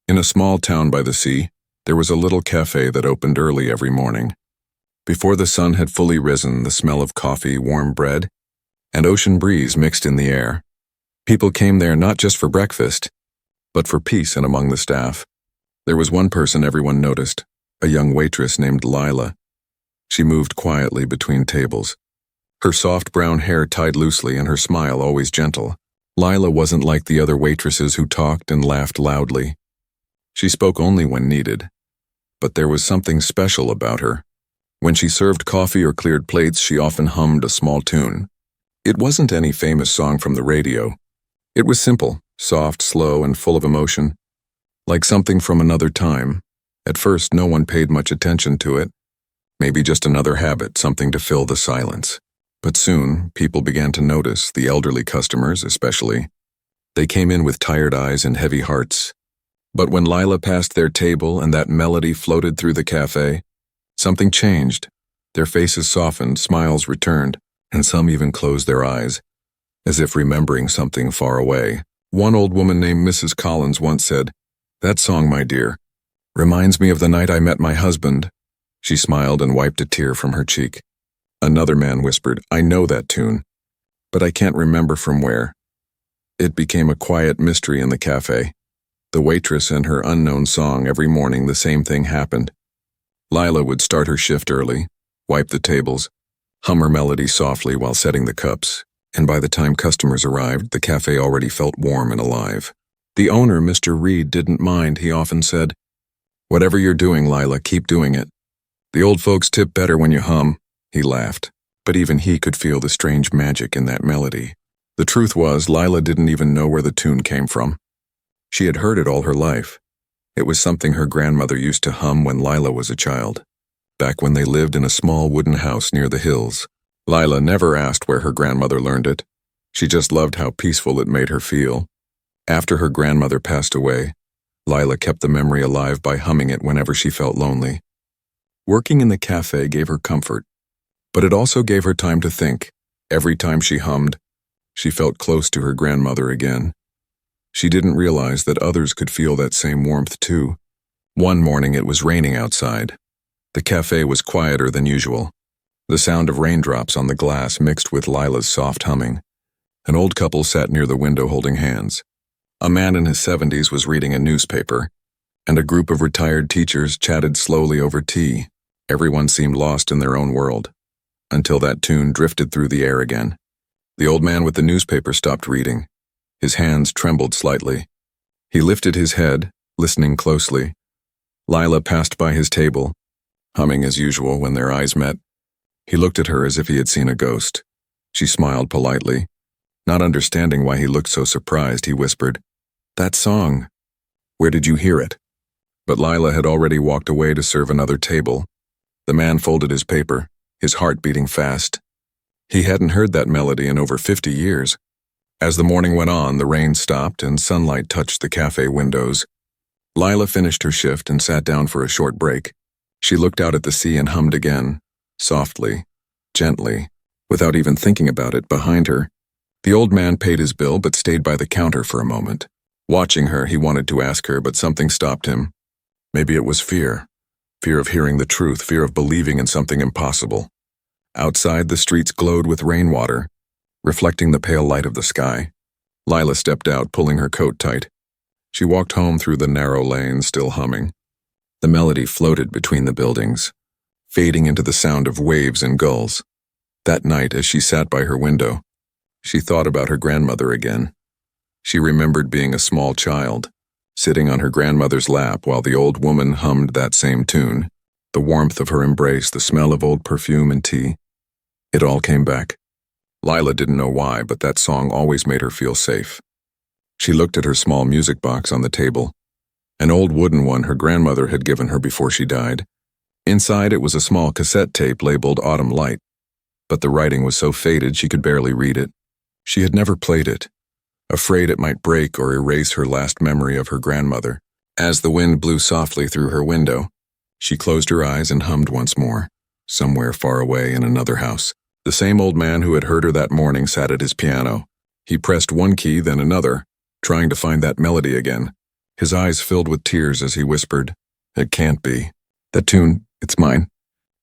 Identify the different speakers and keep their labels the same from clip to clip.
Speaker 1: In a small town by the sea, there was a little cafe that opened early every morning. Before the sun had fully risen, the smell of coffee, warm bread, and ocean breeze mixed in the air. People came there not just for breakfast, but for peace. And among the staff, there was one person everyone noticed, a young waitress named Lila. She moved quietly between tables, her soft brown hair tied loosely and her smile always gentle. Lila wasn't like the other waitresses who talked and laughed loudly. She spoke only when needed, but there was something special about her. When she served coffee or cleared plates, she often hummed a small tune. It wasn't any famous song from the radio. It was simple, soft, slow, and full of emotion, like something from another time. At first, no one paid much attention to it. Maybe just another habit, something to fill the silence. But soon, people began to notice, the elderly customers especially. They came in with tired eyes and heavy hearts. But when Lila passed their table and that melody floated through the cafe, something changed. Their faces softened, smiles returned, and some even closed their eyes, as if remembering something far away. One old woman named Mrs. Collins once said, "That song, my dear, reminds me of the night I met my husband." She smiled and wiped a tear from her cheek. Another man whispered, "I know that tune, but I can't remember from where." It became a quiet mystery in the cafe. The waitress and her unknown song. Every morning the same thing happened. Lila would start her shift early, wipe the tables, hum her melody softly while setting the cups, and by the time customers arrived, the cafe already felt warm and alive. The owner, Mr. Reed, didn't mind. He often said, "Whatever you're doing, Lila, keep doing it. The old folks tip better when you hum." He laughed, but even he could feel the strange magic in that melody. The truth was, Lila didn't even know where the tune came from. She had heard it all her life. It was something her grandmother used to hum when Lila was a child, back when they lived in a small wooden house near the hills. Lila never asked where her grandmother learned it. She just loved how peaceful it made her feel. After her grandmother passed away, Lila kept the memory alive by humming it whenever she felt lonely. Working in the cafe gave her comfort, but it also gave her time to think. Every time she hummed, she felt close to her grandmother again. She didn't realize that others could feel that same warmth too. One morning it was raining outside. The cafe was quieter than usual. The sound of raindrops on the glass mixed with Lila's soft humming. An old couple sat near the window holding hands. A man in his 70s was reading a newspaper, and a group of retired teachers chatted slowly over tea. Everyone seemed lost in their own world, until that tune drifted through the air again. The old man with the newspaper stopped reading. His hands trembled slightly. He lifted his head, listening closely. Lila passed by his table, humming as usual when their eyes met. He looked at her as if he had seen a ghost. She smiled politely. Not understanding why he looked so surprised, he whispered, "That song. Where did you hear it?" But Lila had already walked away to serve another table. The man folded his paper, his heart beating fast. He hadn't heard that melody in over 50 years. As the morning went on, the rain stopped and sunlight touched the cafe windows. Lila finished her shift and sat down for a short break. She looked out at the sea and hummed again, softly, gently, without even thinking about it. Behind her, the old man paid his bill but stayed by the counter for a moment. Watching her, he wanted to ask her, but something stopped him. Maybe it was fear. Fear of hearing the truth, fear of believing in something impossible. Outside, the streets glowed with rainwater, reflecting the pale light of the sky. Lila stepped out, pulling her coat tight. She walked home through the narrow lane, still humming. The melody floated between the buildings, fading into the sound of waves and gulls. That night, as she sat by her window, she thought about her grandmother again. She remembered being a small child, sitting on her grandmother's lap while the old woman hummed that same tune. The warmth of her embrace, the smell of old perfume and tea. It all came back. Lila didn't know why, but that song always made her feel safe. She looked at her small music box on the table, an old wooden one her grandmother had given her before she died. Inside it was a small cassette tape labeled Autumn Light, but the writing was so faded she could barely read it. She had never played it, afraid it might break or erase her last memory of her grandmother. As the wind blew softly through her window, she closed her eyes and hummed once more, somewhere far away in another house. The same old man who had heard her that morning sat at his piano. He pressed one key, then another, trying to find that melody again. His eyes filled with tears as he whispered, "It can't be. That tune, it's mine."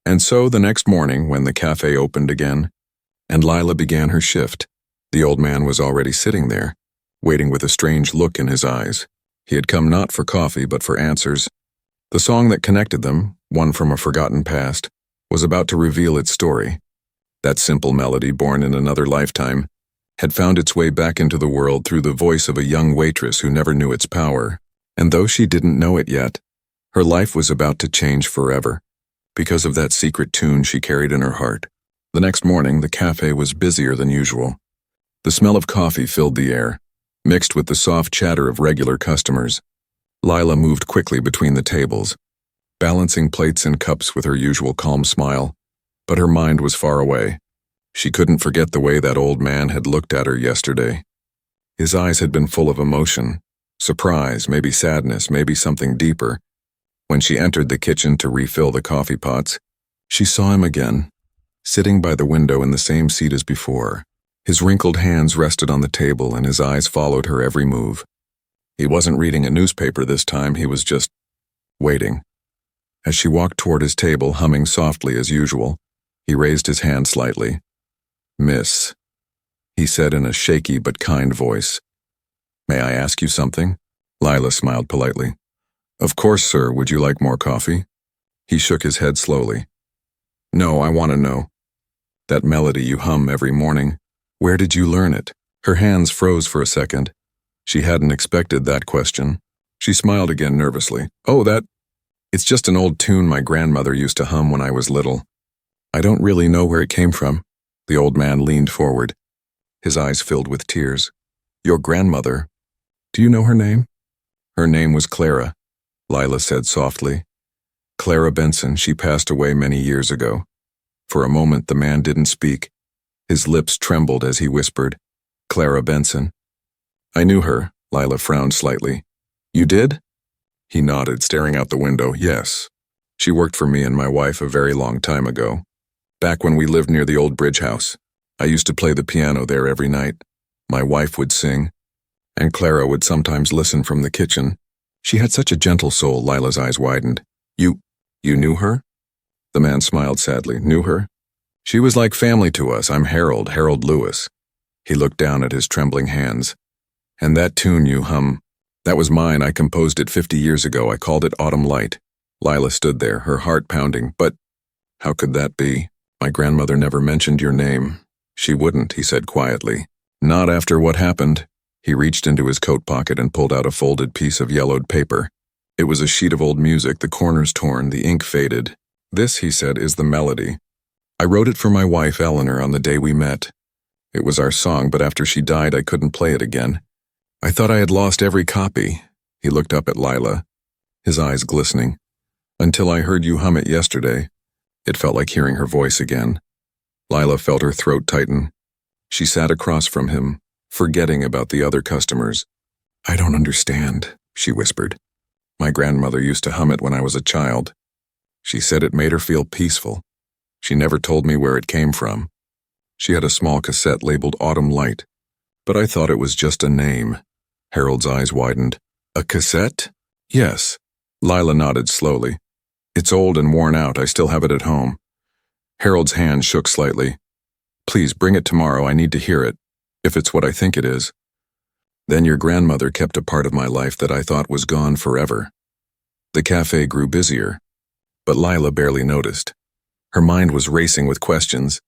Speaker 1: And so the next morning, when the cafe opened again, and Lila began her shift, the old man was already sitting there, waiting with a strange look in his eyes. He had come not for coffee, but for answers. The song that connected them, one from a forgotten past, was about to reveal its story. That simple melody, born in another lifetime, had found its way back into the world through the voice of a young waitress who never knew its power. And though she didn't know it yet, her life was about to change forever, because of that secret tune she carried in her heart. The next morning, the cafe was busier than usual. The smell of coffee filled the air, mixed with the soft chatter of regular customers. Lila moved quickly between the tables, balancing plates and cups with her usual calm smile, but her mind was far away. She couldn't forget the way that old man had looked at her yesterday. His eyes had been full of emotion, surprise, maybe sadness, maybe something deeper. When she entered the kitchen to refill the coffee pots, she saw him again, sitting by the window in the same seat as before. His wrinkled hands rested on the table and his eyes followed her every move. He wasn't reading a newspaper this time, he was just waiting. As she walked toward his table, humming softly as usual, he raised his hand slightly. "Miss," he said in a shaky but kind voice. "May I ask you something?" Lila smiled politely. "Of course, sir. Would you like more coffee?" He shook his head slowly. "No, I want to know. That melody you hum every morning, where did you learn it?" Her hands froze for a second. She hadn't expected that question. She smiled again nervously. It's just an old tune my grandmother used to hum when I was little. I don't really know where it came from." The old man leaned forward, his eyes filled with tears. "Your grandmother? Do you know her name?" "Her name was Clara," Lila said softly. "Clara Benson. She passed away many years ago." For a moment the man didn't speak. His lips trembled as he whispered, "Clara Benson." "I knew her," Lila frowned slightly. "You did?" He nodded, staring out the window. "Yes. She worked for me and my wife a very long time ago. Back when we lived near the old bridge house. I used to play the piano there every night. My wife would sing, and Clara would sometimes listen from the kitchen. She had such a gentle soul." Lila's eyes widened. You knew her?" The man smiled sadly. "Knew her? She was like family to us. I'm Harold Lewis." He looked down at his trembling hands. "And that tune you hum, that was mine. I composed it 50 years ago. I called it Autumn Light." Lila stood there, her heart pounding. "But how could that be? My grandmother never mentioned your name." "She wouldn't," he said quietly. "Not after what happened." He reached into his coat pocket and pulled out a folded piece of yellowed paper. It was a sheet of old music, the corners torn, the ink faded. "This," he said, "is the melody. I wrote it for my wife, Eleanor, on the day we met. It was our song, but after she died I couldn't play it again. I thought I had lost every copy." He looked up at Lila, his eyes glistening. "Until I heard you hum it yesterday." It felt like hearing her voice again. Lila felt her throat tighten. She sat across from him, forgetting about the other customers. "I don't understand," she whispered. "My grandmother used to hum it when I was a child. She said it made her feel peaceful. She never told me where it came from. She had a small cassette labeled Autumn Light, but I thought it was just a name." Harold's eyes widened. "A cassette?" "Yes." Lila nodded slowly. "It's old and worn out. I still have it at home." Harold's hand shook slightly. "Please bring it tomorrow. I need to hear it, if it's what I think it is." "Then your grandmother kept a part of my life that I thought was gone forever." The cafe grew busier, but Lila barely noticed. Her mind was racing with questions.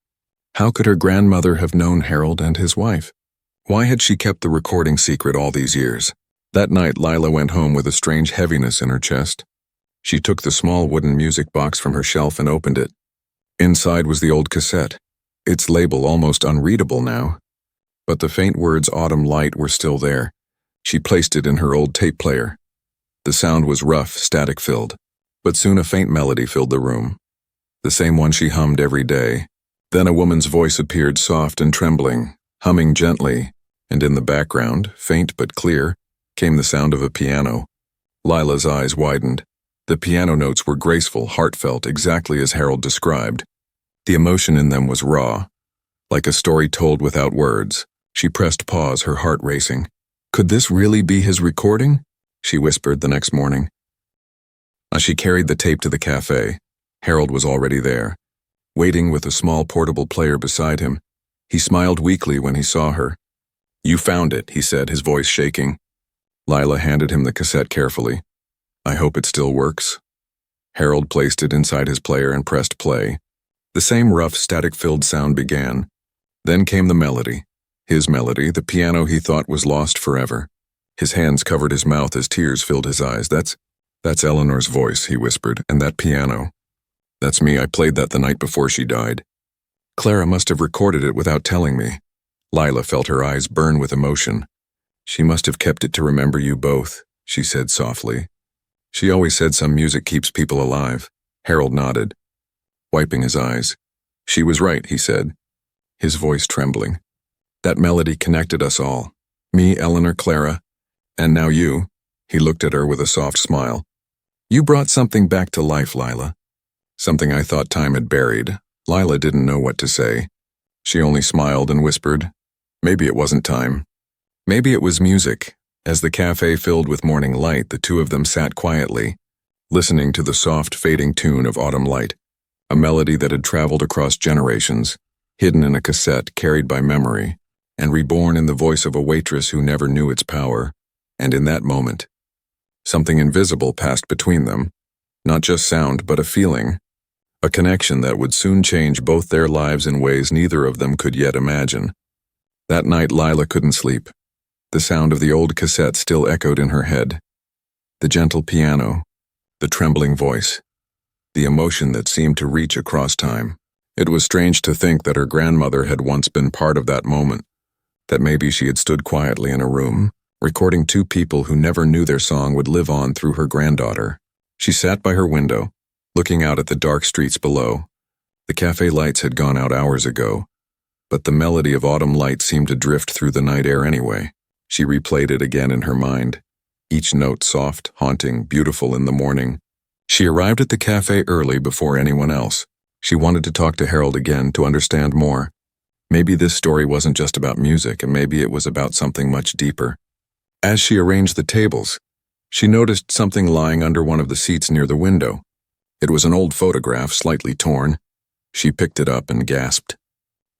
Speaker 1: How could her grandmother have known Harold and his wife? Why had she kept the recording secret all these years? That night, Lila went home with a strange heaviness in her chest. She took the small wooden music box from her shelf and opened it. Inside was the old cassette, its label almost unreadable now. But the faint words Autumn Light were still there. She placed it in her old tape player. The sound was rough, static-filled, but soon a faint melody filled the room. The same one she hummed every day. Then a woman's voice appeared, soft and trembling, humming gently, and in the background, faint but clear, came the sound of a piano. Lila's eyes widened. The piano notes were graceful, heartfelt, exactly as Harold described. The emotion in them was raw, like a story told without words. She pressed pause, her heart racing. Could this really be his recording? she whispered the next morning. As she carried the tape to the cafe, Harold was already there, waiting with a small portable player beside him. He smiled weakly when he saw her. "You found it," he said, his voice shaking. Lila handed him the cassette carefully. "I hope it still works." Harold placed it inside his player and pressed play. The same rough, static-filled sound began. Then came the melody. His melody, the piano he thought was lost forever. His hands covered his mouth as tears filled his eyes. That's Eleanor's voice," he whispered, "and that piano. That's me. I played that the night before she died. Clara must have recorded it without telling me." Lila felt her eyes burn with emotion. "She must have kept it to remember you both," she said softly. "She always said some music keeps people alive." Harold nodded, wiping his eyes. "She was right," he said, his voice trembling. "That melody connected us all. Me, Eleanor, Clara, and now you." He looked at her with a soft smile. "You brought something back to life, Lila. Something I thought time had buried." Lila didn't know what to say. She only smiled and whispered, "Maybe it wasn't time. Maybe it was music." As the cafe filled with morning light, the two of them sat quietly, listening to the soft, fading tune of Autumn Light, a melody that had traveled across generations, hidden in a cassette carried by memory, and reborn in the voice of a waitress who never knew its power. And in that moment, something invisible passed between them, not just sound but a feeling, a connection that would soon change both their lives in ways neither of them could yet imagine. That night Lila couldn't sleep. The sound of the old cassette still echoed in her head. The gentle piano, the trembling voice, the emotion that seemed to reach across time. It was strange to think that her grandmother had once been part of that moment, that maybe she had stood quietly in a room, recording two people who never knew their song would live on through her granddaughter. She sat by her window, looking out at the dark streets below. The cafe lights had gone out hours ago, but the melody of Autumn Light seemed to drift through the night air anyway. She replayed it again in her mind, each note soft, haunting, beautiful in the morning. She arrived at the cafe early before anyone else. She wanted to talk to Harold again to understand more. Maybe this story wasn't just about music, and maybe it was about something much deeper. As she arranged the tables, she noticed something lying under one of the seats near the window. It was an old photograph, slightly torn. She picked it up and gasped.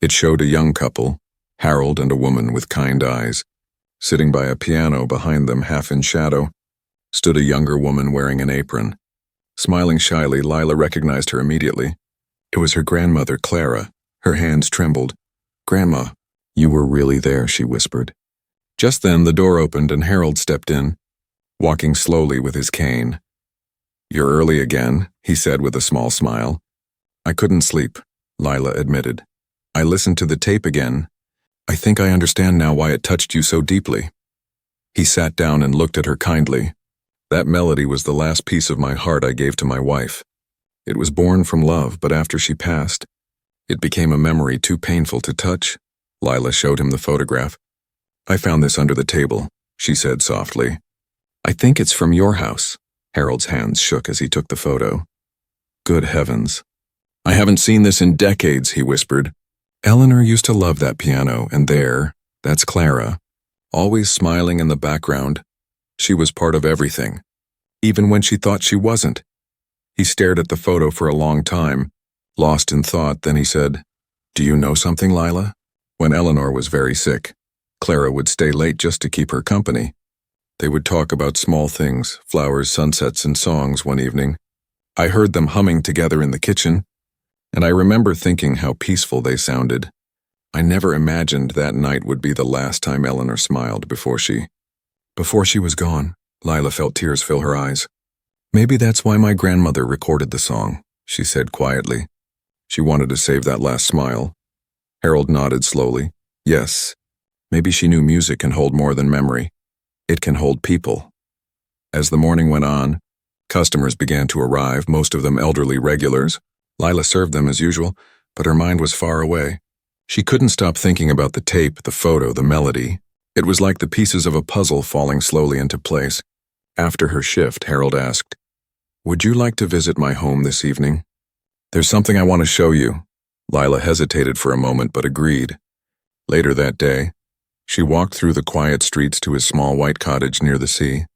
Speaker 1: It showed a young couple, Harold and a woman with kind eyes. Sitting by a piano behind them, half in shadow, stood a younger woman wearing an apron. Smiling shyly, Lila recognized her immediately. It was her grandmother, Clara. Her hands trembled. "Grandma, you were really there," she whispered. Just then the door opened and Harold stepped in, walking slowly with his cane. "You're early again," he said with a small smile. "I couldn't sleep," Lila admitted. "I listened to the tape again. I think I understand now why it touched you so deeply." He sat down and looked at her kindly. "That melody was the last piece of my heart I gave to my wife. It was born from love, but after she passed, it became a memory too painful to touch." Lila showed him the photograph. "I found this under the table," she said softly. "I think it's from your house." Harold's hands shook as he took the photo. "Good heavens. I haven't seen this in decades," he whispered. "Eleanor used to love that piano, and that's Clara, always smiling in the background. She was part of everything, even when she thought she wasn't." He stared at the photo for a long time, lost in thought. Then he said, "Do you know something, Lila? When Eleanor was very sick, Clara would stay late just to keep her company. They would talk about small things, flowers, sunsets, and songs one evening. I heard them humming together in the kitchen, and I remember thinking how peaceful they sounded. I never imagined that night would be the last time Eleanor smiled before she was gone." Lila felt tears fill her eyes. "Maybe that's why my grandmother recorded the song," she said quietly. "She wanted to save that last smile." Harold nodded slowly. "Yes, maybe she knew music can hold more than memory. It can hold people." As the morning went on, customers began to arrive, most of them elderly regulars. Lila served them as usual, but her mind was far away. She couldn't stop thinking about the tape, the photo, the melody. It was like the pieces of a puzzle falling slowly into place. After her shift, Harold asked, "Would you like to visit my home this evening? There's something I want to show you." Lila hesitated for a moment but agreed. Later that day, she walked through the quiet streets to his small white cottage near the sea.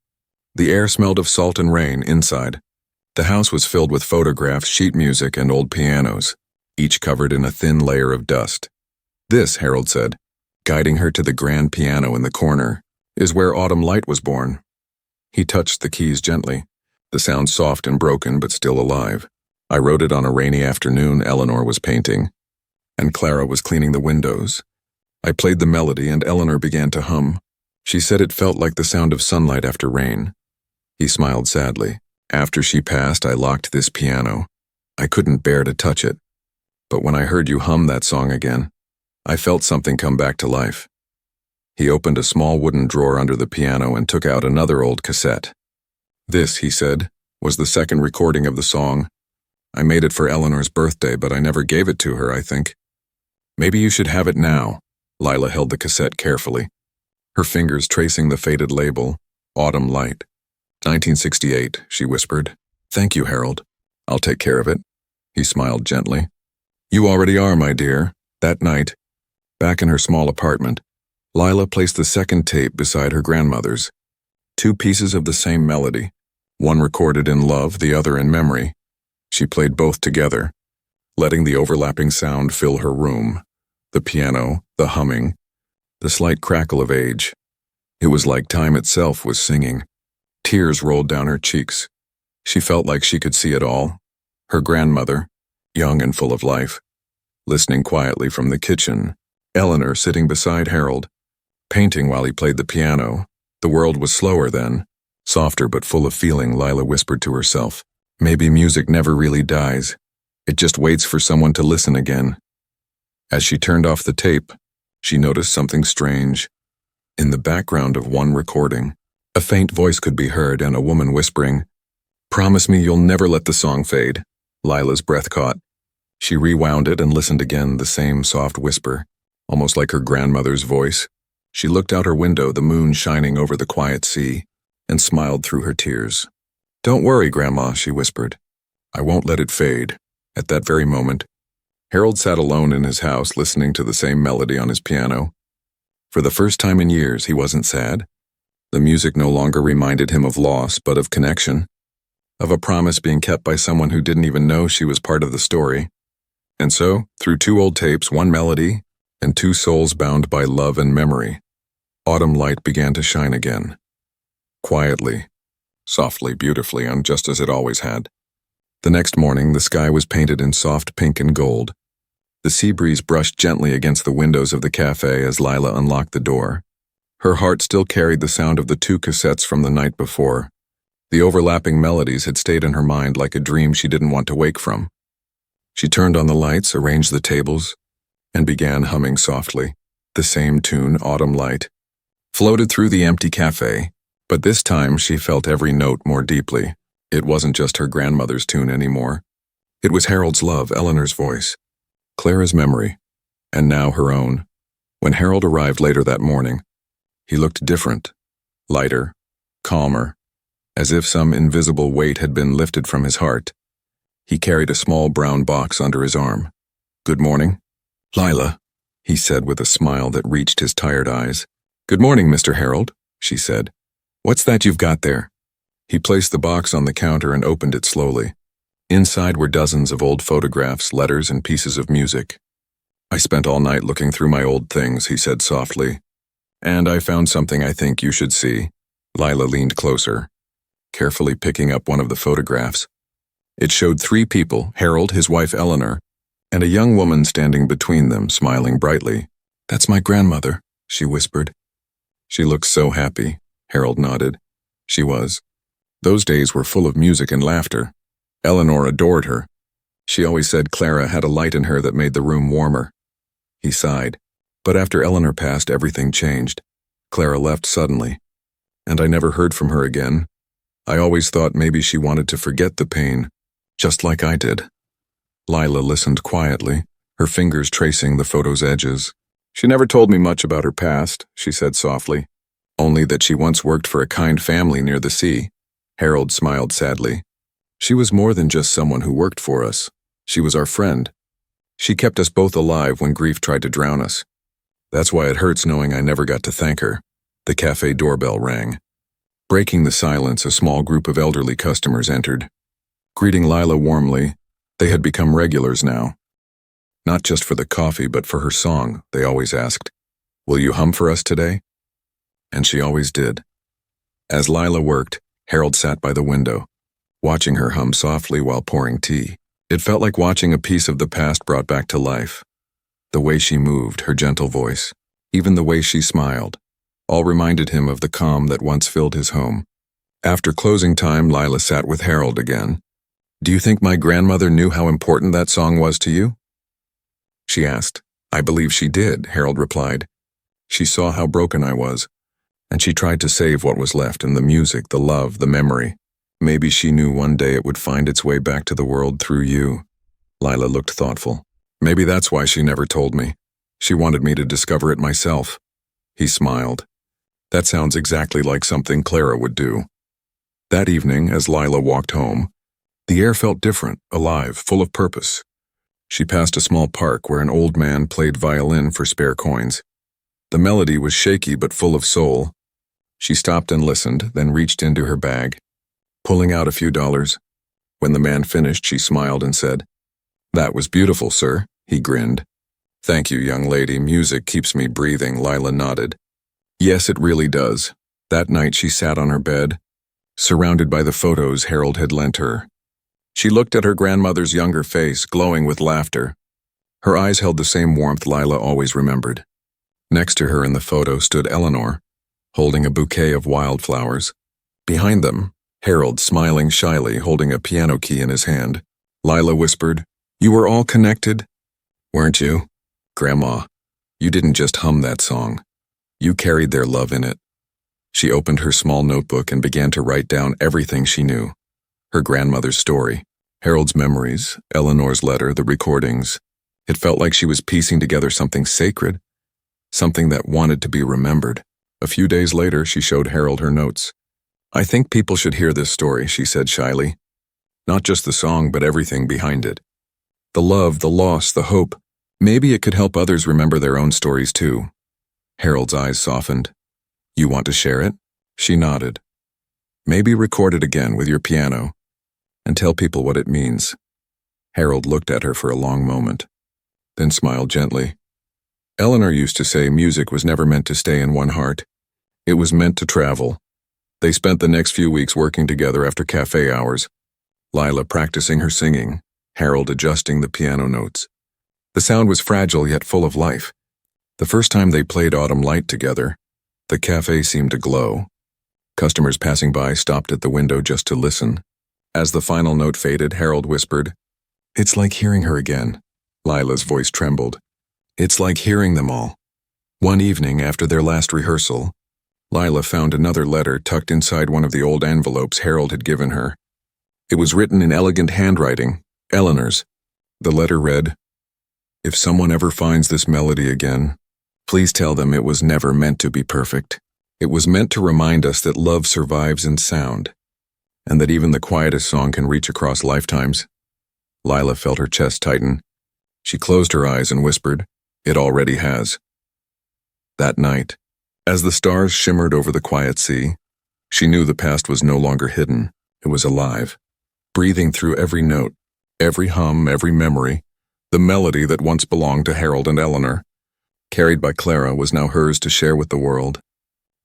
Speaker 1: The air smelled of salt and rain inside. The house was filled with photographs, sheet music, and old pianos, each covered in a thin layer of dust. "This," Harold said, guiding her to the grand piano in the corner, "is where Autumn Light was born." He touched the keys gently, the sound soft and broken but still alive. "I wrote it on a rainy afternoon Eleanor was painting, and Clara was cleaning the windows. I played the melody and Eleanor began to hum. She said it felt like the sound of sunlight after rain." He smiled sadly. "After she passed, I locked this piano. I couldn't bear to touch it. But when I heard you hum that song again, I felt something come back to life." He opened a small wooden drawer under the piano and took out another old cassette. "This," he said, "was the second recording of the song. I made it for Eleanor's birthday, but I never gave it to her, I think. Maybe you should have it now." Lila held the cassette carefully, her fingers tracing the faded label, Autumn Light. 1968, she whispered. "Thank you, Harold. I'll take care of it." He smiled gently. "You already are, my dear." That night, back in her small apartment, Lila placed the second tape beside her grandmother's. Two pieces of the same melody, one recorded in love, the other in memory. She played both together, letting the overlapping sound fill her room. The piano, the humming, the slight crackle of age. It was like time itself was singing. Tears rolled down her cheeks. She felt like she could see it all. Her grandmother, young and full of life, listening quietly from the kitchen. Eleanor sitting beside Harold, painting while he played the piano. The world was slower then, softer but full of feeling. Lila whispered to herself, "Maybe music never really dies. It just waits for someone to listen again." As she turned off the tape, she noticed something strange. In the background of one recording, a faint voice could be heard and a woman whispering, "Promise me you'll never let the song fade." Lila's breath caught. She rewound it and listened again, the same soft whisper, almost like her grandmother's voice. She looked out her window, the moon shining over the quiet sea, and smiled through her tears. "Don't worry, Grandma," she whispered. "I won't let it fade." At that very moment, Harold sat alone in his house listening to the same melody on his piano. For the first time in years, he wasn't sad. The music no longer reminded him of loss, but of connection, of a promise being kept by someone who didn't even know she was part of the story. And so, through two old tapes, one melody, and two souls bound by love and memory, Autumn Light began to shine again. Quietly, softly, beautifully, and just as it always had. The next morning, the sky was painted in soft pink and gold. The sea breeze brushed gently against the windows of the cafe as Lila unlocked the door. Her heart still carried the sound of the two cassettes from the night before. The overlapping melodies had stayed in her mind like a dream she didn't want to wake from. She turned on the lights, arranged the tables, and began humming softly. The same tune, Autumn Light, floated through the empty cafe, but this time she felt every note more deeply. It wasn't just her grandmother's tune anymore. It was Harold's love, Eleanor's voice, Clara's memory, and now her own. When Harold arrived later that morning, he looked different, lighter, calmer, as if some invisible weight had been lifted from his heart. He carried a small brown box under his arm. "Good morning, Lila," he said with a smile that reached his tired eyes. "Good morning, Mr. Harold," she said. "What's that you've got there?" He placed the box on the counter and opened it slowly. Inside were dozens of old photographs, letters, and pieces of music. "I spent all night looking through my old things," he said softly. "And I found something I think you should see." Lila leaned closer, carefully picking up one of the photographs. It showed three people, Harold, his wife Eleanor, and a young woman standing between them, smiling brightly. "That's my grandmother," she whispered. "She looks so happy," Harold nodded. She was. Those days were full of music and laughter. Eleanor adored her. She always said Clara had a light in her that made the room warmer. He sighed. But after Eleanor passed, everything changed. Clara left suddenly, and I never heard from her again. I always thought maybe she wanted to forget the pain, just like I did. Lila listened quietly, her fingers tracing the photo's edges. "She never told me much about her past," she said softly. "Only that she once worked for a kind family near the sea." Harold smiled sadly. "She was more than just someone who worked for us. She was our friend. She kept us both alive when grief tried to drown us. That's why it hurts knowing I never got to thank her." The cafe doorbell rang. Breaking the silence, a small group of elderly customers entered. Greeting Lila warmly, they had become regulars now. Not just for the coffee, but for her song, they always asked, "Will you hum for us today?" And she always did. As Lila worked, Harold sat by the window, watching her hum softly while pouring tea. It felt like watching a piece of the past brought back to life. The way she moved, her gentle voice, even the way she smiled, all reminded him of the calm that once filled his home. After closing time, Lila sat with Harold again. "Do you think my grandmother knew how important that song was to you?" she asked. "I believe she did," Harold replied. "She saw how broken I was, and she tried to save what was left in the music, the love, the memory. Maybe she knew one day it would find its way back to the world through you." Lila looked thoughtful. "Maybe that's why she never told me. She wanted me to discover it myself." He smiled. "That sounds exactly like something Clara would do." That evening, as Lila walked home, the air felt different, alive, full of purpose. She passed a small park where an old man played violin for spare coins. The melody was shaky but full of soul. She stopped and listened, then reached into her bag, pulling out a few dollars. When the man finished, she smiled and said, "That was beautiful, sir." He grinned. "Thank you, young lady. Music keeps me breathing." Lila nodded. "Yes, it really does." That night she sat on her bed, surrounded by the photos Harold had lent her. She looked at her grandmother's younger face, glowing with laughter. Her eyes held the same warmth Lila always remembered. Next to her in the photo stood Eleanor, holding a bouquet of wildflowers. Behind them, Harold, smiling shyly, holding a piano key in his hand. Lila whispered, "You were all connected, weren't you? Grandma, you didn't just hum that song. You carried their love in it." She opened her small notebook and began to write down everything she knew. Her grandmother's story, Harold's memories, Eleanor's letter, the recordings. It felt like she was piecing together something sacred, something that wanted to be remembered. A few days later, she showed Harold her notes. "I think people should hear this story," she said shyly. "Not just the song, but everything behind it. The love, the loss, the hope. Maybe it could help others remember their own stories too." Harold's eyes softened. "You want to share it?" She nodded. "Maybe record it again with your piano and tell people what it means." Harold looked at her for a long moment, then smiled gently. "Eleanor used to say music was never meant to stay in one heart. It was meant to travel." They spent the next few weeks working together after cafe hours, Lila practicing her singing, Harold adjusting the piano notes. The sound was fragile yet full of life. The first time they played Autumn Light together, the cafe seemed to glow. Customers passing by stopped at the window just to listen. As the final note faded, Harold whispered, "It's like hearing her again." Lila's voice trembled. "It's like hearing them all." One evening after their last rehearsal, Lila found another letter tucked inside one of the old envelopes Harold had given her. It was written in elegant handwriting, Eleanor's. The letter read, "If someone ever finds this melody again, please tell them it was never meant to be perfect. It was meant to remind us that love survives in sound, and that even the quietest song can reach across lifetimes." Lila felt her chest tighten. She closed her eyes and whispered, "It already has." That night, as the stars shimmered over the quiet sea, she knew the past was no longer hidden. It was alive, breathing through every note, every hum, every memory. The melody that once belonged to Harold and Eleanor, carried by Clara, was now hers to share with the world.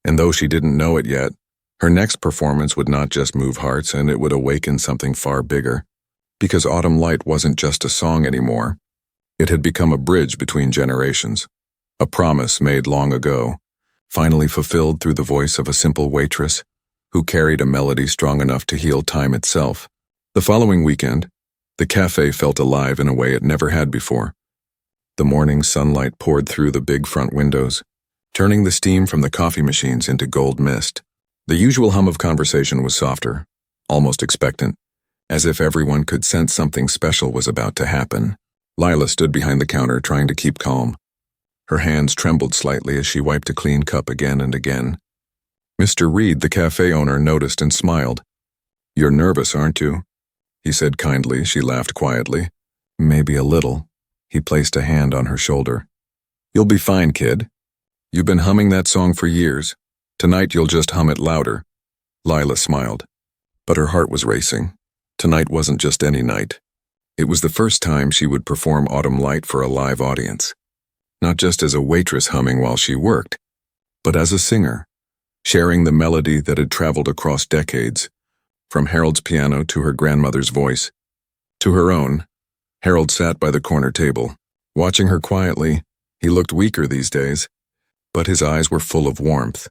Speaker 1: And though she didn't know it yet, her next performance would not just move hearts, and it would awaken something far bigger. Because Autumn Light wasn't just a song anymore. It had become a bridge between generations. A promise made long ago, finally fulfilled through the voice of a simple waitress who carried a melody strong enough to heal time itself. The following weekend, the cafe felt alive in a way it never had before. The morning sunlight poured through the big front windows, turning the steam from the coffee machines into gold mist. The usual hum of conversation was softer, almost expectant, as if everyone could sense something special was about to happen. Lila stood behind the counter trying to keep calm. Her hands trembled slightly as she wiped a clean cup again and again. Mr. Reed, the cafe owner, noticed and smiled. "You're nervous, aren't you?" he said kindly. She laughed quietly. "Maybe a little." He placed a hand on her shoulder. "You'll be fine, kid. You've been humming that song for years. Tonight you'll just hum it louder." Lila smiled, but her heart was racing. Tonight wasn't just any night. It was the first time she would perform Autumn Light for a live audience. Not just as a waitress humming while she worked, but as a singer, sharing the melody that had traveled across decades, from Harold's piano to her grandmother's voice, to her own. Harold sat by the corner table, watching her quietly. He looked weaker these days, but his eyes were full of warmth.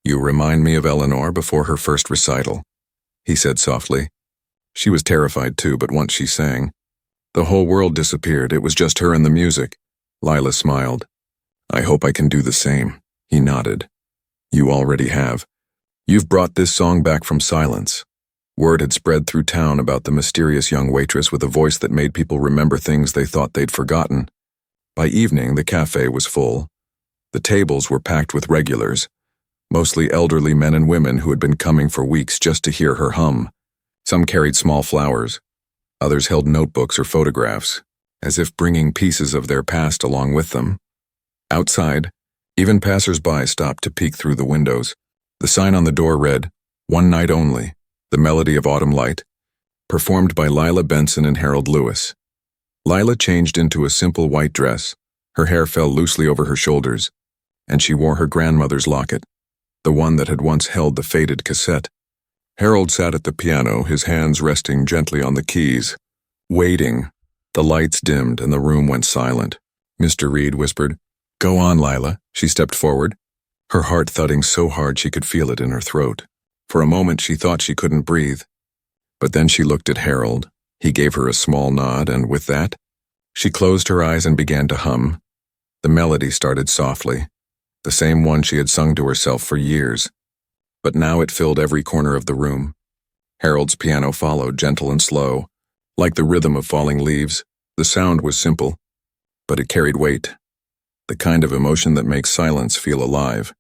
Speaker 1: "You remind me of Eleanor before her first recital," he said softly. She was terrified too, but once she sang, the whole world disappeared. It was just her and the music. Lila smiled. "I hope I can do the same," he nodded. "You already have. You've brought this song back from silence." Word had spread through town about the mysterious young waitress with a voice that made people remember things they thought they'd forgotten. By evening, the cafe was full. The tables were packed with regulars, mostly elderly men and women who had been coming for weeks just to hear her hum. Some carried small flowers. Others held notebooks or photographs, as if bringing pieces of their past along with them. Outside, even passers-by stopped to peek through the windows. The sign on the door read, "One night only, the melody of Autumn Light," performed by Lila Benson and Harold Lewis. Lila changed into a simple white dress. Her hair fell loosely over her shoulders, and she wore her grandmother's locket, the one that had once held the faded cassette. Harold sat at the piano, his hands resting gently on the keys, waiting. The lights dimmed and the room went silent. Mr. Reed whispered, "Go on, Lila." She stepped forward, her heart thudding so hard she could feel it in her throat. For a moment she thought she couldn't breathe. But then she looked at Harold. He gave her a small nod, and with that, she closed her eyes and began to hum. The melody started softly, the same one she had sung to herself for years. But now it filled every corner of the room. Harold's piano followed, gentle and slow, like the rhythm of falling leaves. The sound was simple, but it carried weight, the kind of emotion that makes silence feel alive.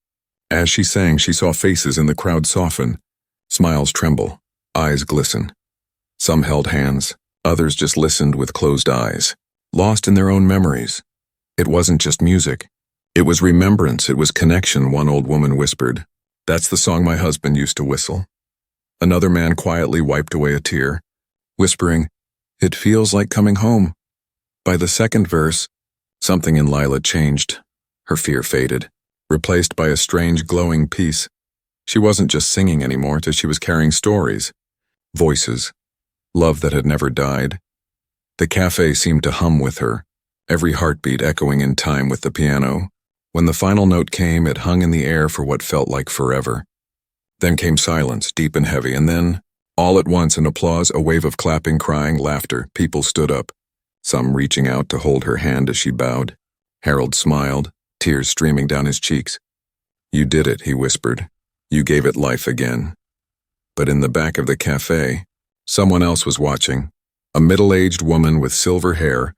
Speaker 1: As she sang, she saw faces in the crowd soften, smiles tremble, eyes glisten. Some held hands, others just listened with closed eyes, lost in their own memories. It wasn't just music. It was remembrance, it was connection, one old woman whispered. "That's the song my husband used to whistle." Another man quietly wiped away a tear, whispering, "It feels like coming home." By the second verse, something in Lila changed. Her fear faded, replaced by a strange glowing peace. She wasn't just singing anymore, she was carrying stories, voices, love that had never died. The cafe seemed to hum with her, every heartbeat echoing in time with the piano. When the final note came, it hung in the air for what felt like forever. Then came silence, deep and heavy, and then, all at once, an applause, a wave of clapping, crying, laughter. People stood up, some reaching out to hold her hand as she bowed. Harold smiled, tears streaming down his cheeks. "You did it," he whispered. "You gave it life again." But in the back of the cafe, someone else was watching, a middle-aged woman with silver hair.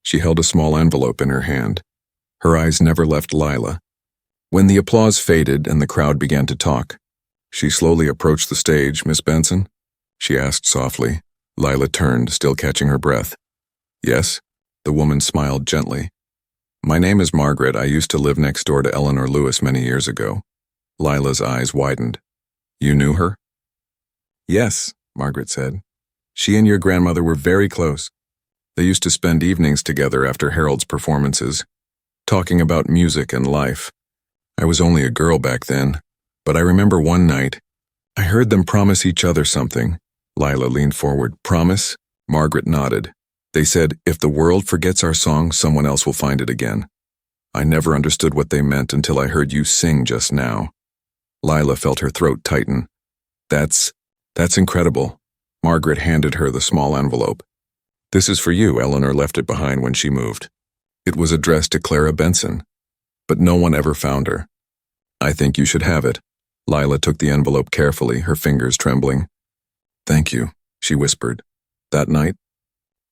Speaker 1: She held a small envelope in her hand. Her eyes never left Lila. When the applause faded and the crowd began to talk, she slowly approached the stage. "Miss Benson?" she asked softly. Lila turned, still catching her breath. "Yes?" The woman smiled gently. "My name is Margaret. I used to live next door to Eleanor Lewis many years ago." Lila's eyes widened. "You knew her?" "Yes," Margaret said. "She and your grandmother were very close. They used to spend evenings together after Harold's performances, talking about music and life. I was only a girl back then, but I remember one night, I heard them promise each other something." Lila leaned forward. "Promise?" Margaret nodded. "They said, if the world forgets our song, someone else will find it again. I never understood what they meant until I heard you sing just now." Lila felt her throat tighten. That's incredible." Margaret handed her the small envelope. "This is for you." Eleanor left it behind when she moved. It was addressed to Clara Benson, but no one ever found her. "I think you should have it." Lila took the envelope carefully, her fingers trembling. "Thank you," she whispered. That night,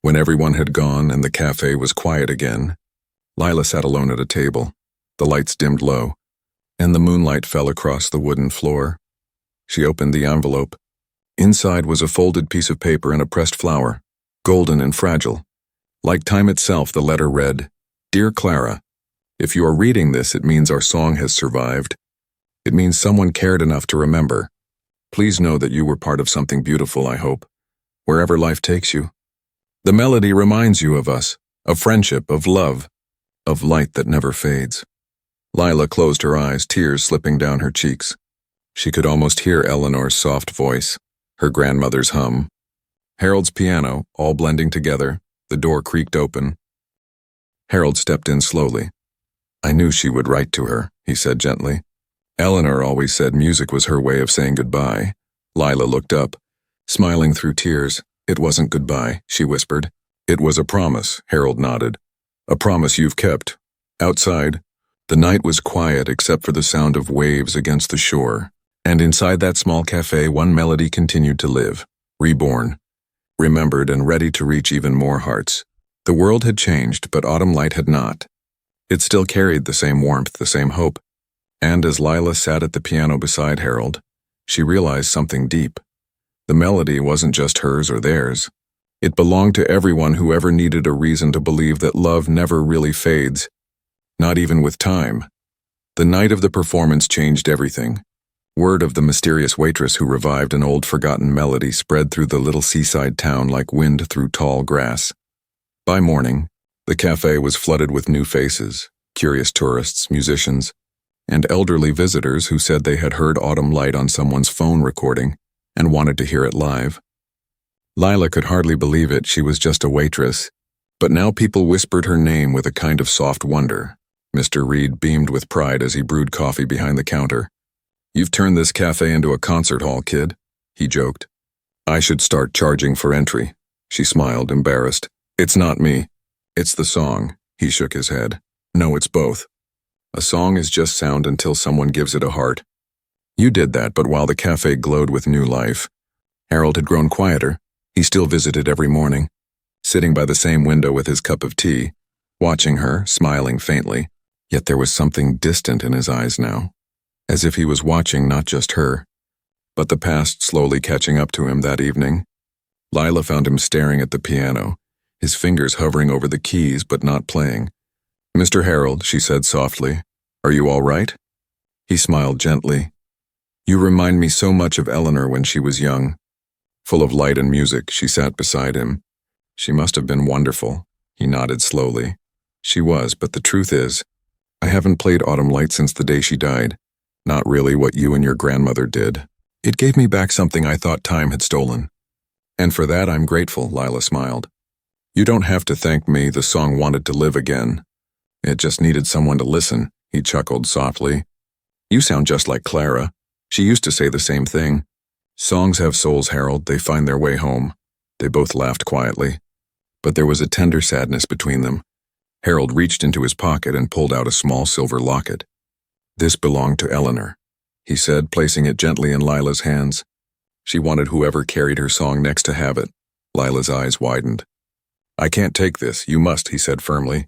Speaker 1: when everyone had gone and the cafe was quiet again, Lila sat alone at a table. The lights dimmed low, and the moonlight fell across the wooden floor. She opened the envelope. Inside was a folded piece of paper and a pressed flower, golden and fragile. Like time itself, the letter read, "Dear Clara, if you are reading this, it means our song has survived. It means someone cared enough to remember. Please know that you were part of something beautiful, I hope, wherever life takes you. The melody reminds you of us, of friendship, of love, of light that never fades. Lila closed her eyes, tears slipping down her cheeks. She could almost hear Eleanor's soft voice, her grandmother's hum, Harold's piano, all blending together. The door creaked open. Harold stepped in slowly. I knew she would write to her, he said gently. Eleanor always said music was her way of saying goodbye. Lila looked up, smiling through tears. It wasn't goodbye, she whispered. It was a promise, Harold nodded. A promise you've kept. Outside, the night was quiet except for the sound of waves against the shore, and inside that small cafe one melody continued to live, reborn, remembered and ready to reach even more hearts. The world had changed, but Autumn Light had not. It still carried the same warmth, the same hope. And as Lila sat at the piano beside Harold, she realized something deep. The melody wasn't just hers or theirs. It belonged to everyone who ever needed a reason to believe that love never really fades, not even with time. The night of the performance changed everything. Word of the mysterious waitress who revived an old forgotten melody spread through the little seaside town like wind through tall grass. By morning, the cafe was flooded with new faces, curious tourists, musicians, and elderly visitors who said they had heard Autumn Light on someone's phone recording and wanted to hear it live. Lila could hardly believe it, she was just a waitress, but now people whispered her name with a kind of soft wonder. Mr. Reed beamed with pride as he brewed coffee behind the counter. You've turned this cafe into a concert hall, kid, he joked. I should start charging for entry. She smiled, embarrassed. It's not me. It's the song. He shook his head. No, it's both. A song is just sound until someone gives it a heart. You did that, but while the cafe glowed with new life, Harold had grown quieter. He still visited every morning, sitting by the same window with his cup of tea, watching her, smiling faintly. Yet there was something distant in his eyes now, as if he was watching not just her, but the past slowly catching up to him that evening. Lila found him staring at the piano, his fingers hovering over the keys but not playing. Mr. Harold, she said softly, are you all right? He smiled gently. You remind me so much of Eleanor when she was young. Full of light and music, she sat beside him. She must have been wonderful. He nodded slowly. She was, but the truth is, I haven't played Autumn Light since the day she died. Not really what you and your grandmother did. It gave me back something I thought time had stolen. And for that I'm grateful, Lila smiled. You don't have to thank me, the song wanted to live again. It just needed someone to listen, he chuckled softly. You sound just like Clara. She used to say the same thing. Songs have souls, Harold, they find their way home. They both laughed quietly. But there was a tender sadness between them. Harold reached into his pocket and pulled out a small silver locket. This belonged to Eleanor, he said, placing it gently in Lila's hands. She wanted whoever carried her song next to have it. Lila's eyes widened. I can't take this, you must, he said firmly.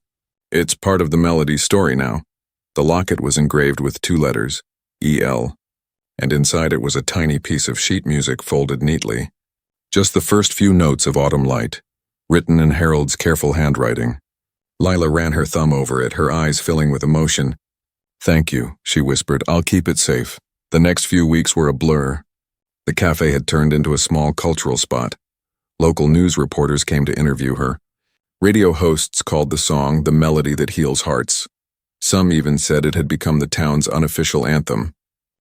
Speaker 1: It's part of the Melodies story now. The locket was engraved with 2 letters, E-L, and inside it was a tiny piece of sheet music folded neatly. Just the first few notes of Autumn Light, written in Harold's careful handwriting. Lila ran her thumb over it, her eyes filling with emotion. Thank you, she whispered. I'll keep it safe. The next few weeks were a blur. The cafe had turned into a small cultural spot. Local news reporters came to interview her. Radio hosts called the song the melody that heals hearts. Some even said it had become the town's unofficial anthem.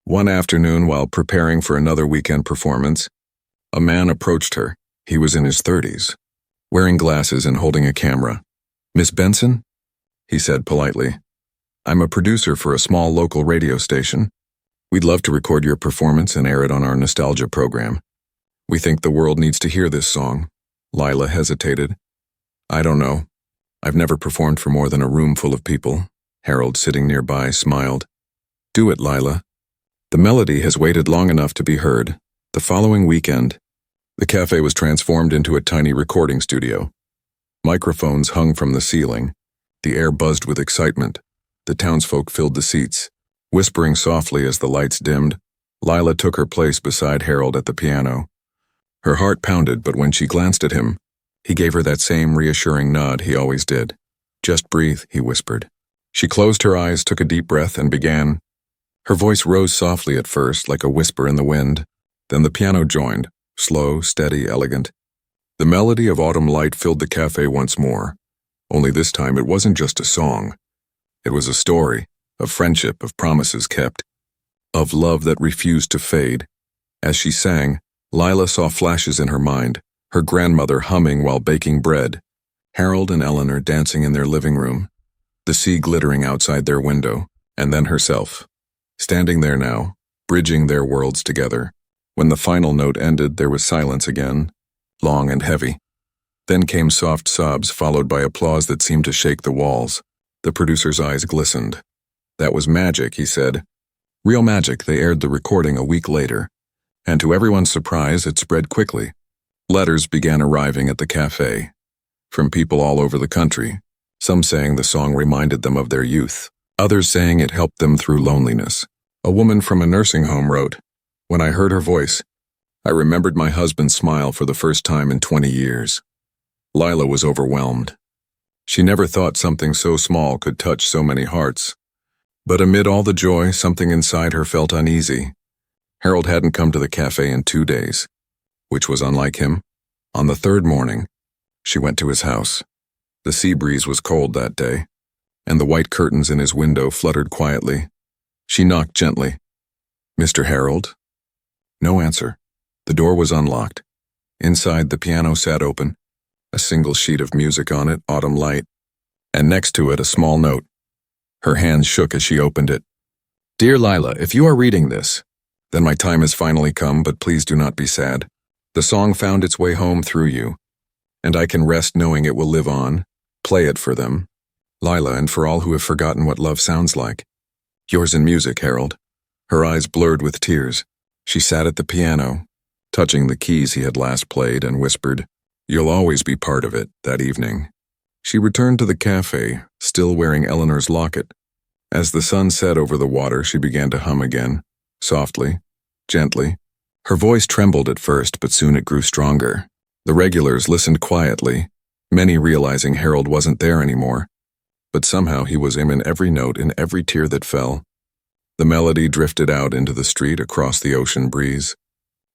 Speaker 1: One afternoon, while preparing for another weekend performance, a man approached her. He was in his 30s, wearing glasses and holding a camera. Miss Benson? He said politely. I'm a producer for a small local radio station. We'd love to record your performance and air it on our nostalgia program. We think the world needs to hear this song. Lila hesitated. I don't know. I've never performed for more than a room full of people. Harold, sitting nearby, smiled. Do it, Lila. The melody has waited long enough to be heard. The following weekend, the cafe was transformed into a tiny recording studio. Microphones hung from the ceiling. The air buzzed with excitement. The townsfolk filled the seats. Whispering softly as the lights dimmed, Lila took her place beside Harold at the piano. Her heart pounded, but when she glanced at him, he gave her that same reassuring nod he always did. Just breathe, he whispered. She closed her eyes, took a deep breath, and began. Her voice rose softly at first, like a whisper in the wind. Then the piano joined, slow, steady, elegant. The melody of autumn light filled the cafe once more. Only this time it wasn't just a song. It was a story, of friendship, of promises kept, of love that refused to fade. As she sang, Lila saw flashes in her mind, her grandmother humming while baking bread, Harold and Eleanor dancing in their living room, the sea glittering outside their window, and then herself, standing there now, bridging their worlds together. When the final note ended, there was silence again, long and heavy. Then came soft sobs followed by applause that seemed to shake the walls. The producer's eyes glistened. That was magic, he said. Real magic. They aired the recording a week later, and to everyone's surprise, it spread quickly. Letters began arriving at the cafe, from people all over the country, some saying the song reminded them of their youth, others saying it helped them through loneliness. A woman from a nursing home wrote, "When I heard her voice, I remembered my husband's smile for the first time in 20 years. Lila was overwhelmed. She never thought something so small could touch so many hearts. But amid all the joy, something inside her felt uneasy. Harold hadn't come to the cafe in 2 days, which was unlike him. On the third morning, she went to his house. The sea breeze was cold that day, and the white curtains in his window fluttered quietly. She knocked gently. "Mr. Harold?" No answer. The door was unlocked. Inside, the piano sat open, a single sheet of music on it, autumn light, and next to it a small note. Her hands shook as she opened it. "Dear Lila, if you are reading this, then my time has finally come, but please do not be sad. The song found its way home through you, and I can rest knowing it will live on. Play it for them. Lila, and for all who have forgotten what love sounds like. Yours in music, Harold." Her eyes blurred with tears. She sat at the piano, touching the keys he had last played, and whispered, "You'll always be part of it," that evening. She returned to the cafe, still wearing Eleanor's locket. As the sun set over the water, she began to hum again, softly, gently. Her voice trembled at first, but soon it grew stronger. The regulars listened quietly, many realizing Harold wasn't there anymore. But somehow he was in every note, in every tear that fell. The melody drifted out into the street across the ocean breeze,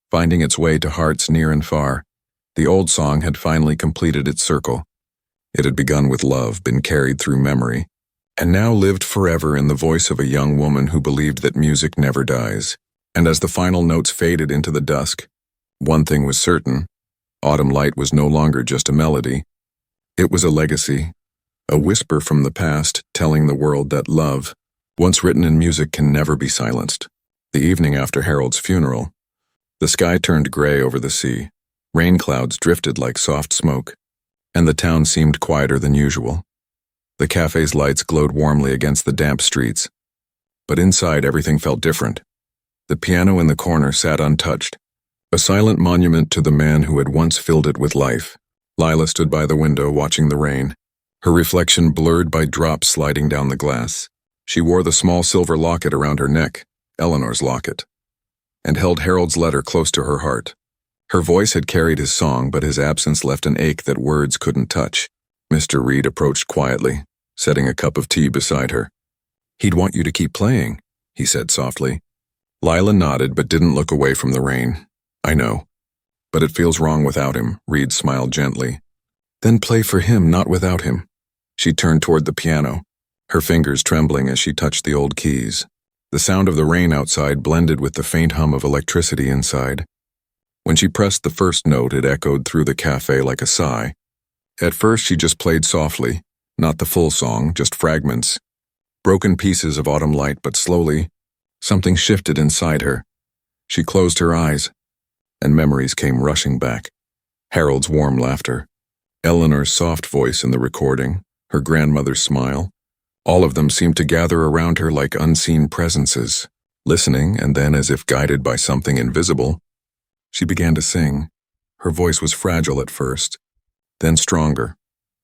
Speaker 1: finding its way to hearts near and far. The old song had finally completed its circle. It had begun with love, been carried through memory, and now lived forever in the voice of a young woman who believed that music never dies. And as the final notes faded into the dusk, one thing was certain: autumn light was no longer just a melody. It was a legacy, a whisper from the past telling the world that love, once written in music, can never be silenced. The evening after Harold's funeral, the sky turned gray over the sea. Rain clouds drifted like soft smoke, and the town seemed quieter than usual. The cafe's lights glowed warmly against the damp streets. But inside, everything felt different. The piano in the corner sat untouched, a silent monument to the man who had once filled it with life. Lila stood by the window watching the rain, her reflection blurred by drops sliding down the glass. She wore the small silver locket around her neck, Eleanor's locket, and held Harold's letter close to her heart. Her voice had carried his song, but his absence left an ache that words couldn't touch. Mr. Reed approached quietly, setting a cup of tea beside her. "He'd want you to keep playing," he said softly. Lila nodded but didn't look away from the rain. "I know, but it feels wrong without him," Reed smiled gently. "Then play for him, not without him." She turned toward the piano, her fingers trembling as she touched the old keys. The sound of the rain outside blended with the faint hum of electricity inside. When she pressed the first note, it echoed through the cafe like a sigh. At first, she just played softly, not the full song, just fragments, broken pieces of autumn light, but slowly, something shifted inside her. She closed her eyes, and memories came rushing back. Harold's warm laughter, Eleanor's soft voice in the recording, her grandmother's smile. All of them seemed to gather around her like unseen presences. Listening, and then, as if guided by something invisible, she began to sing. Her voice was fragile at first, then stronger.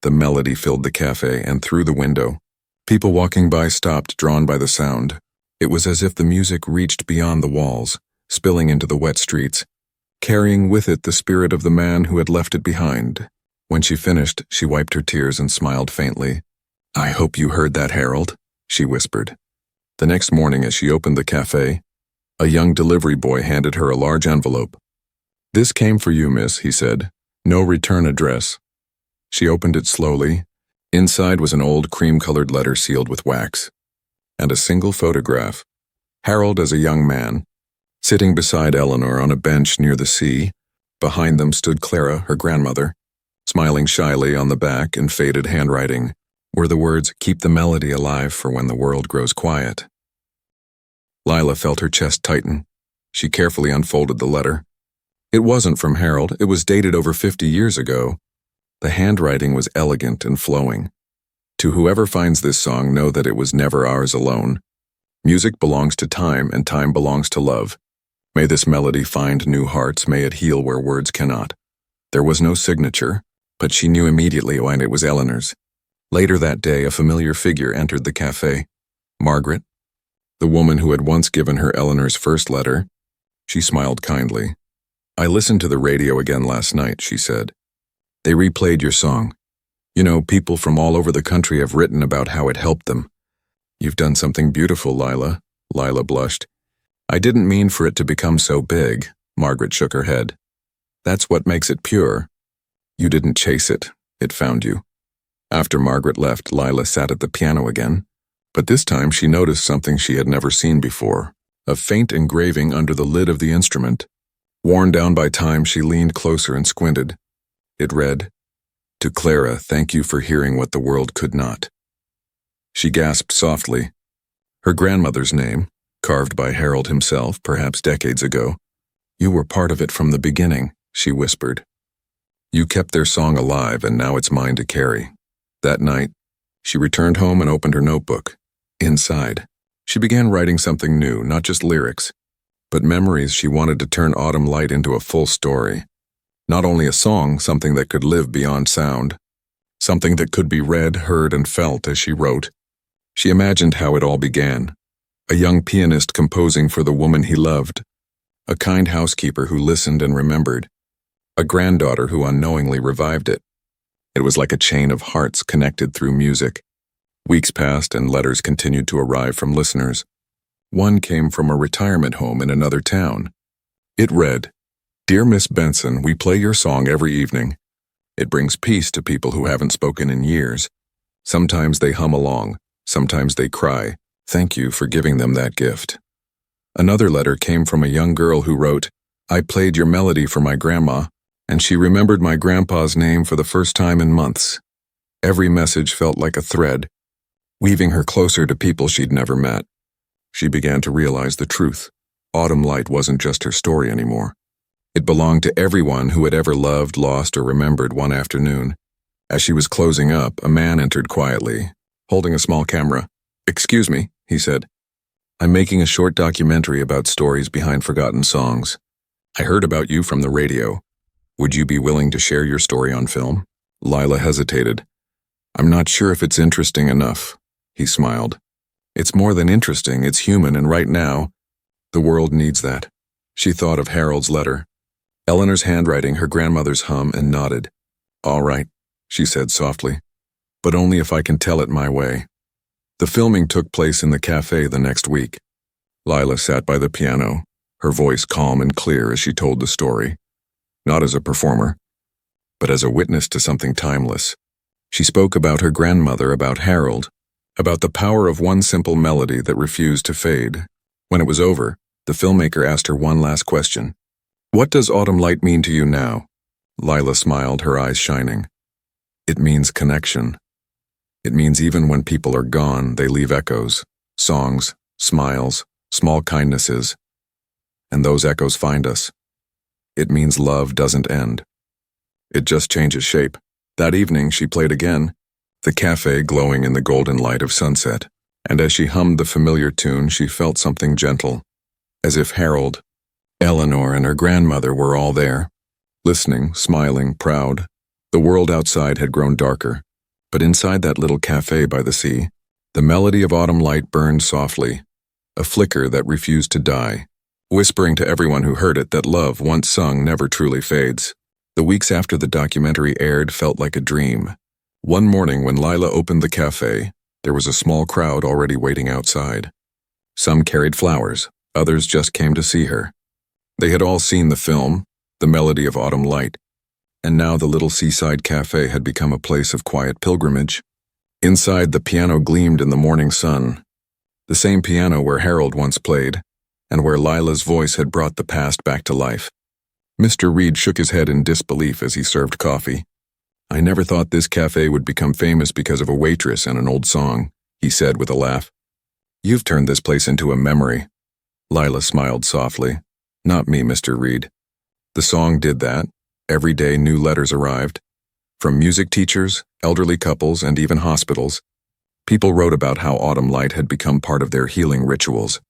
Speaker 1: The melody filled the cafe, and through the window, people walking by stopped, drawn by the sound. It was as if the music reached beyond the walls, spilling into the wet streets, carrying with it the spirit of the man who had left it behind. When she finished, she wiped her tears and smiled faintly. "I hope you heard that, Harold," she whispered. The next morning, as she opened the cafe, A young delivery boy handed her a large envelope. "This came for you, miss," he said. "No return address." She opened it slowly. Inside was an old cream-colored letter sealed with wax, and a single photograph. Harold as a young man, sitting beside Eleanor on a bench near the sea. Behind them stood Clara, her grandmother. Smiling shyly on the back in faded handwriting were the words, "Keep the melody alive for when the world grows quiet." Lila felt her chest tighten. She carefully unfolded the letter. It wasn't from Harold. It was dated over 50 years ago. The handwriting was elegant and flowing. "To whoever finds this song, know that it was never ours alone. Music belongs to time, and time belongs to love. May this melody find new hearts, may it heal where words cannot." There was no signature, but she knew immediately when it was Eleanor's. Later that day, a familiar figure entered the cafe. Margaret, the woman who had once given her Eleanor's first letter. She smiled kindly. "I listened to the radio again last night," she said. "They replayed your song. You know, people from all over the country have written about how it helped them." "You've done something beautiful, Lila." Lila blushed. "I didn't mean for it to become so big." Margaret shook her head. "That's what makes it pure. You didn't chase it. It found you." After Margaret left, Lila sat at the piano again. But this time she noticed something she had never seen before. A faint engraving under the lid of the instrument. Worn down by time, she leaned closer and squinted. It read, "To Clara, thank you for hearing what the world could not." She gasped softly. Her grandmother's name, carved by Harold himself, perhaps decades ago. "You were part of it from the beginning," she whispered. "You kept their song alive, and now it's mine to carry." That night, she returned home and opened her notebook. Inside, she began writing something new, not just lyrics, but memories she wanted to turn Autumn Light into a full story. Not only a song, something that could live beyond sound. Something that could be read, heard, and felt as she wrote. She imagined how it all began. A young pianist composing for the woman he loved. A kind housekeeper who listened and remembered. A granddaughter who unknowingly revived it. It was like a chain of hearts connected through music. Weeks passed and letters continued to arrive from listeners. One came from a retirement home in another town. It read, "Dear Miss Benson, we play your song every evening. It brings peace to people who haven't spoken in years. Sometimes they hum along, sometimes they cry. Thank you for giving them that gift." Another letter came from a young girl who wrote, "I played your melody for my grandma, and she remembered my grandpa's name for the first time in months." Every message felt like a thread, weaving her closer to people she'd never met. She began to realize the truth. Autumn Light wasn't just her story anymore. It belonged to everyone who had ever loved, lost, or remembered one afternoon. As she was closing up, a man entered quietly, holding a small camera. "Excuse me," he said. "I'm making a short documentary about stories behind forgotten songs. I heard about you from the radio. Would you be willing to share your story on film?" Lila hesitated. "I'm not sure if it's interesting enough," he smiled. "It's more than interesting, it's human, and right now, the world needs that." She thought of Harold's letter, Eleanor's handwriting, her grandmother's hum, and nodded. "All right," she said softly, "but only if I can tell it my way." The filming took place in the cafe the next week. Lila sat by the piano, her voice calm and clear as she told the story. Not as a performer, but as a witness to something timeless. She spoke about her grandmother, about Harold, about the power of one simple melody that refused to fade. When it was over, the filmmaker asked her one last question. "What does Autumn Light mean to you now?" Lila smiled, her eyes shining. "It means connection. It means even when people are gone, they leave echoes, songs, smiles, small kindnesses, and those echoes find us. It means love doesn't end. It just changes shape." That evening she played again, the cafe glowing in the golden light of sunset, and as she hummed the familiar tune, she felt something gentle, as if Harold, Eleanor, and her grandmother were all there, listening, smiling, proud. The world outside had grown darker, but inside that little cafe by the sea, the melody of Autumn Light burned softly, a flicker that refused to die, whispering to everyone who heard it that love, once sung, never truly fades. The weeks after the documentary aired felt like a dream. One morning when Lila opened the cafe, there was a small crowd already waiting outside. Some carried flowers, Others just came to see her. They had all seen the film, The Melody of Autumn Light, and now the little seaside cafe had become a place of quiet pilgrimage. Inside, the piano gleamed in the morning sun, the same piano where Harold once played, and where Lila's voice had brought the past back to life. Mr. Reed shook his head in disbelief as he served coffee. "I never thought this cafe would become famous because of a waitress and an old song," he said with a laugh. "You've turned this place into a memory." Lila smiled softly. "Not me, Mr. Reed. The song did that. Every day new letters arrived. From music teachers, elderly couples, and even hospitals. People wrote about how Autumn Light had become part of their healing rituals.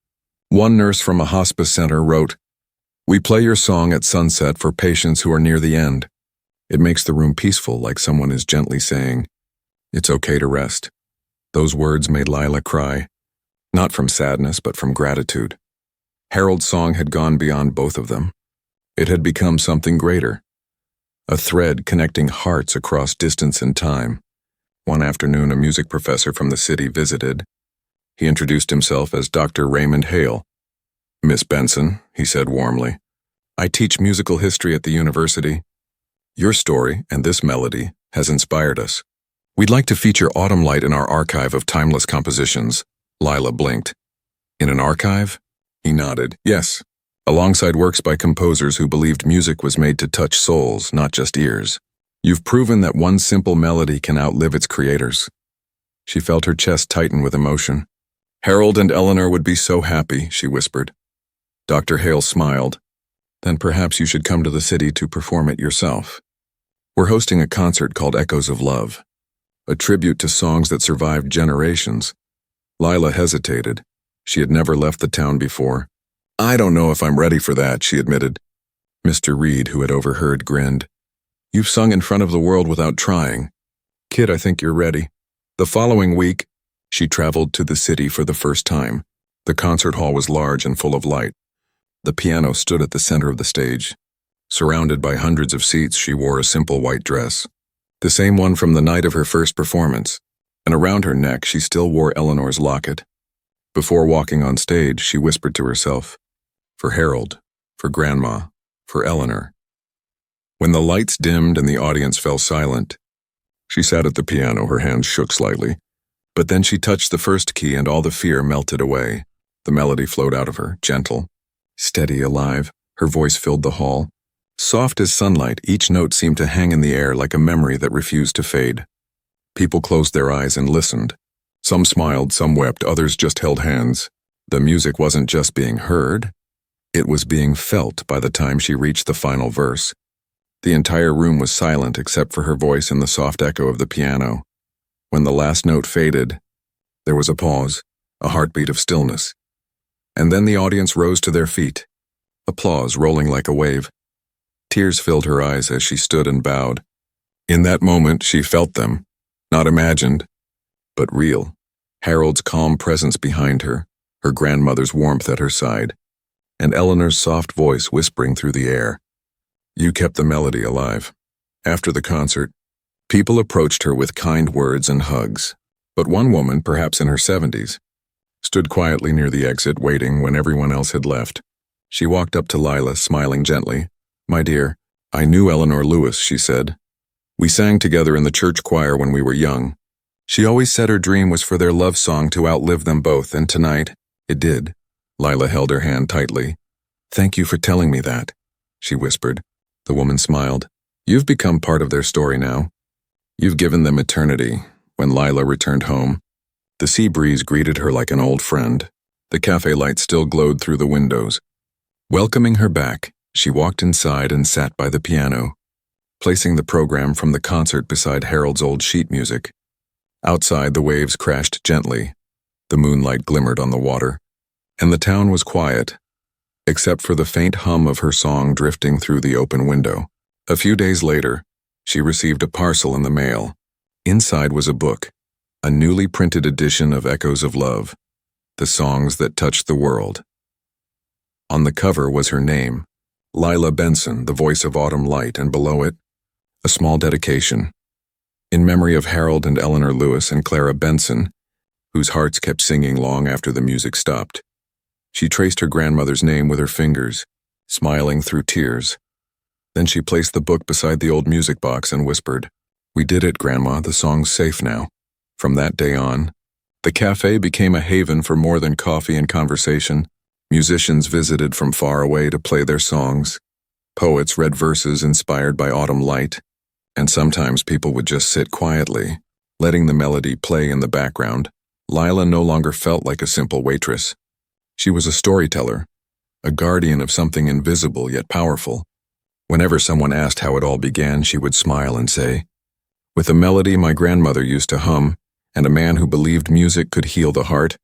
Speaker 1: One nurse from a hospice center wrote, "We play your song at sunset for patients who are near the end. It makes the room peaceful, like someone is gently saying, 'It's okay to rest.'" Those words made Lila cry, not from sadness but from gratitude. Harold's song had gone beyond both of them. It had become something greater, a thread connecting hearts across distance and time. One afternoon, a music professor from the city visited. He introduced himself as Dr. Raymond Hale. "Miss Benson," he said warmly, "I teach musical history at the university. Your story and this melody has inspired us. We'd like to feature Autumn Light in our archive of timeless compositions." Lila blinked. "In an archive?" He nodded. "Yes, alongside works by composers who believed music was made to touch souls, not just ears. You've proven that one simple melody can outlive its creators." She felt her chest tighten with emotion. "Harold and Eleanor would be so happy," she whispered. Dr. Hale smiled. "Then perhaps you should come to the city to perform it yourself. We're hosting a concert called Echoes of Love, a tribute to songs that survived generations." Lila hesitated. She had never left the town before. "I don't know if I'm ready for that," she admitted. Mr. Reed, who had overheard, grinned. "You've sung in front of the world without trying. Kid, I think you're ready." The following week, she traveled to the city for the first time. The concert hall was large and full of light. The piano stood at the center of the stage. Surrounded by hundreds of seats, she wore a simple white dress, the same one from the night of her first performance, and around her neck she still wore Eleanor's locket. Before walking on stage, she whispered to herself, "For Harold, for Grandma, for Eleanor." When the lights dimmed and the audience fell silent, she sat at the piano, her hands shook slightly. But then she touched the first key and all the fear melted away. The melody flowed out of her, gentle, steady, alive. Her voice filled the hall. Soft as sunlight, each note seemed to hang in the air like a memory that refused to fade. People closed their eyes and listened. Some smiled, some wept, others just held hands. The music wasn't just being heard, it was being felt by the time she reached the final verse. The entire room was silent except for her voice and the soft echo of the piano. When the last note faded, there was a pause, a heartbeat of stillness. And then the audience rose to their feet, applause rolling like a wave. Tears filled her eyes as she stood and bowed. In that moment, she felt them, not imagined, but real. Harold's calm presence behind her, her grandmother's warmth at her side, and Eleanor's soft voice whispering through the air. You kept the melody alive. After the concert, people approached her with kind words and hugs, but one woman, perhaps in her 70s, stood quietly near the exit waiting when everyone else had left. She walked up to Lila, smiling gently. "My dear, I knew Eleanor Lewis," she said. "We sang together in the church choir when we were young. She always said her dream was for their love song to outlive them both, and tonight, it did." Lila held her hand tightly. "Thank you for telling me that," she whispered. The woman smiled. "You've become part of their story now. You've given them eternity." When Lila returned home, the sea breeze greeted her like an old friend. The cafe light still glowed through the windows. Welcoming her back, she walked inside and sat by the piano, placing the program from the concert beside Harold's old sheet music. Outside, the waves crashed gently. The moonlight glimmered on the water, and the town was quiet, except for the faint hum of her song drifting through the open window. A few days later, she received a parcel in the mail. Inside was a book, a newly printed edition of Echoes of Love, the songs that touched the world. On the cover was her name, Lila Benson, the voice of Autumn Light, and below it, a small dedication. In memory of Harold and Eleanor Lewis and Clara Benson, whose hearts kept singing long after the music stopped. She traced her grandmother's name with her fingers, smiling through tears. Then she placed the book beside the old music box and whispered, "We did it, Grandma. The song's safe now." From that day on, the cafe became a haven for more than coffee and conversation. Musicians visited from far away to play their songs. Poets read verses inspired by autumn light, and sometimes people would just sit quietly, letting the melody play in the background. Lila no longer felt like a simple waitress. She was a storyteller, a guardian of something invisible yet powerful. Whenever someone asked how it all began, she would smile and say, "With a melody my grandmother used to hum, and a man who believed music could heal the heart,